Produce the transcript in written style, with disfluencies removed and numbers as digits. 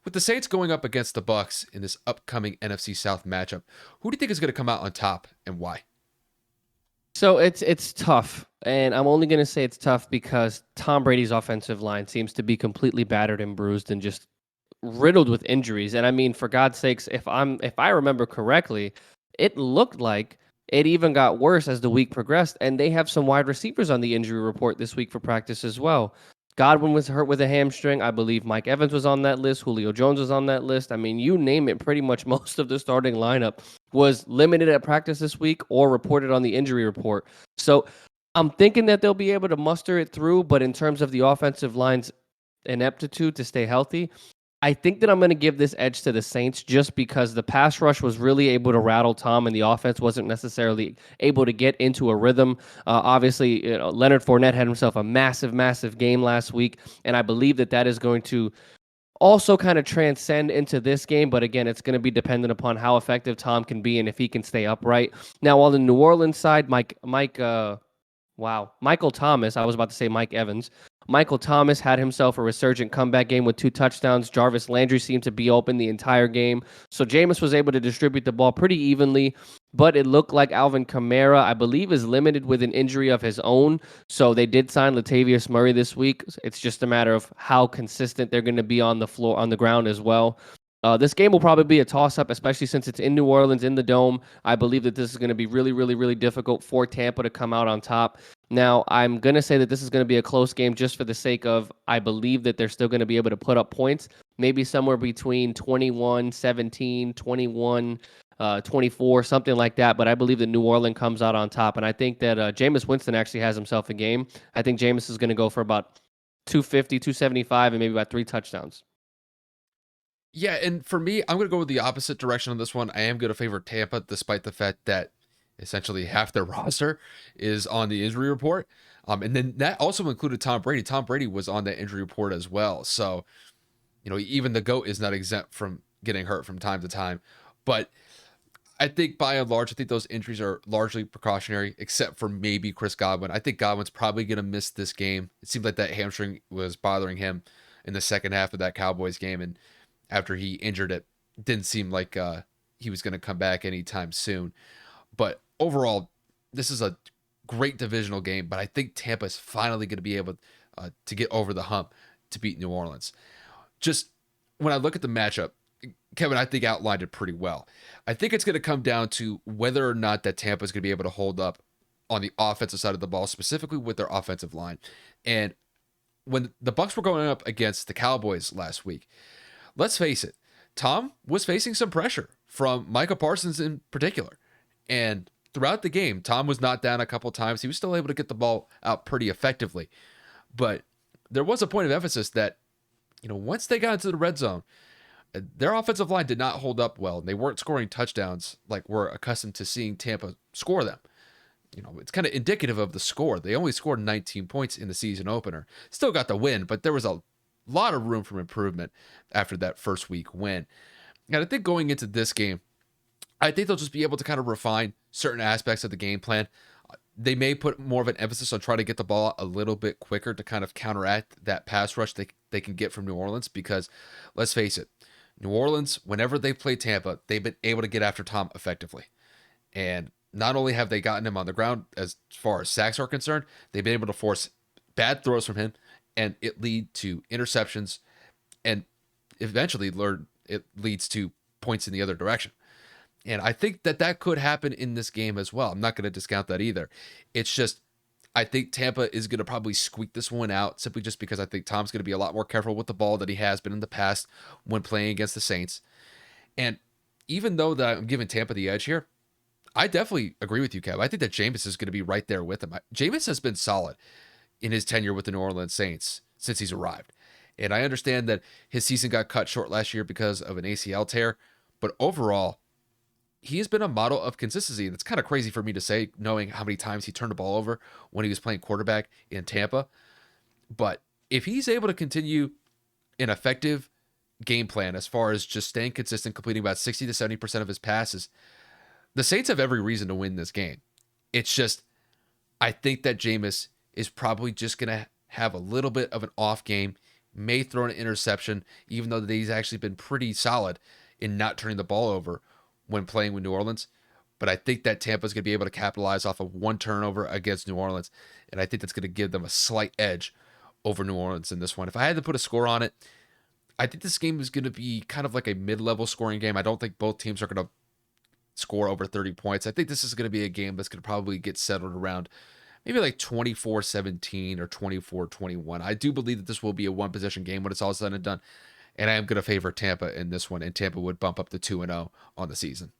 With the Saints going up against the Bucs in this upcoming NFC South matchup, who do you think is going to come out on top and why? So it's tough, and I'm only going to say it's tough because Tom Brady's offensive line seems to be completely battered and bruised and just riddled with injuries. And I mean, for God's sakes, if I remember correctly, it looked like it even got worse as the week progressed, and they have some wide receivers on the injury report this week for practice as well. Godwin was hurt with a hamstring. I believe Mike Evans was on that list. Julio Jones was on that list. I mean, you name it, pretty much most of the starting lineup was limited at practice this week or reported on the injury report. So I'm thinking that they'll be able to muster it through, but in terms of the offensive line's ineptitude to stay healthy, I think that I'm going to give this edge to the Saints just because the pass rush was really able to rattle Tom and the offense wasn't necessarily able to get into a rhythm. Obviously, Leonard Fournette had himself a massive, massive game last week, and I believe that that is going to also kind of transcend into this game. But again, it's going to be dependent upon how effective Tom can be and if he can stay upright. Now, on the New Orleans side, Michael Thomas, I was about to say Mike Evans. Michael Thomas had himself a resurgent comeback game with 2 touchdowns. Jarvis Landry seemed to be open the entire game. So Jameis was able to distribute the ball pretty evenly, but it looked like Alvin Kamara, I believe, is limited with an injury of his own. So they did sign Latavius Murray this week. It's just a matter of how consistent they're going to be on the floor, on the ground as well. This game will probably be a toss-up, especially since it's in New Orleans, in the Dome. I believe that this is going to be really, really, really difficult for Tampa to come out on top. Now, I'm going to say that this is going to be a close game just for the sake of I believe that they're still going to be able to put up points, maybe somewhere between 21-17, 21-24, something like that. But I believe that New Orleans comes out on top. And I think that Jameis Winston actually has himself a game. I think Jameis is going to go for about 250, 275, and maybe about 3 touchdowns. Yeah, and for me, I'm going to go with the opposite direction on this one. I am going to favor Tampa, despite the fact that essentially half their roster is on the injury report. And then that also included Tom Brady. Tom Brady was on that injury report as well. So, even the GOAT is not exempt from getting hurt from time to time. But I think by and large, I think those injuries are largely precautionary, except for maybe Chris Godwin. I think Godwin's probably going to miss this game. It seemed like that hamstring was bothering him in the second half of that Cowboys game. And after he injured it, didn't seem like he was going to come back anytime soon. But overall, this is a great divisional game, but I think Tampa's finally going to be able to get over the hump to beat New Orleans. Just when I look at the matchup, Kevin, I think outlined it pretty well. I think it's going to come down to whether or not that Tampa is going to be able to hold up on the offensive side of the ball, specifically with their offensive line. And when the Bucs were going up against the Cowboys last week, let's face it, Tom was facing some pressure from Micah Parsons in particular. And throughout the game, Tom was not down a couple times. He was still able to get the ball out pretty effectively. But there was a point of emphasis that, once they got into the red zone, their offensive line did not hold up well. They weren't scoring touchdowns like we're accustomed to seeing Tampa score them. It's kind of indicative of the score. They only scored 19 points in the season opener. Still got the win, but there was a lot of room for improvement after that first week win. And I think going into this game, I think they'll just be able to kind of refine certain aspects of the game plan. They may put more of an emphasis on trying to get the ball a little bit quicker to kind of counteract that pass rush they can get from New Orleans, because let's face it, New Orleans, whenever they play Tampa, they've been able to get after Tom effectively. And not only have they gotten him on the ground as far as sacks are concerned, they've been able to force bad throws from him, and it lead to interceptions, and eventually it leads to points in the other direction. And I think that could happen in this game as well. I'm not going to discount that either. It's just, I think Tampa is going to probably squeak this one out simply just because I think Tom's going to be a lot more careful with the ball than he has been in the past when playing against the Saints. And even though that I'm giving Tampa the edge here, I definitely agree with you, Kev. I think that Jameis is going to be right there with him. Jameis has been solid in his tenure with the New Orleans Saints since he's arrived. And I understand that his season got cut short last year because of an ACL tear, but overall, he has been a model of consistency. And it's kind of crazy for me to say, knowing how many times he turned the ball over when he was playing quarterback in Tampa. But if he's able to continue an effective game plan as far as just staying consistent, completing about 60 to 70% of his passes, the Saints have every reason to win this game. It's just, I think that Jameis is probably just going to have a little bit of an off game may throw an interception, even though he's actually been pretty solid in not turning the ball over when playing with New Orleans. But I think that Tampa's going to be able to capitalize off of one turnover against New Orleans. And I think that's going to give them a slight edge over New Orleans in this one. If I had to put a score on it, I think this game is going to be kind of like a mid-level scoring game. I don't think both teams are going to score over 30 points. I think this is going to be a game that's going to probably get settled around maybe like 24-17 or 24-21. I do believe that this will be a one possession game when it's all said and done. And I am going to favor Tampa in this one, and Tampa would bump up to 2-0 on the season.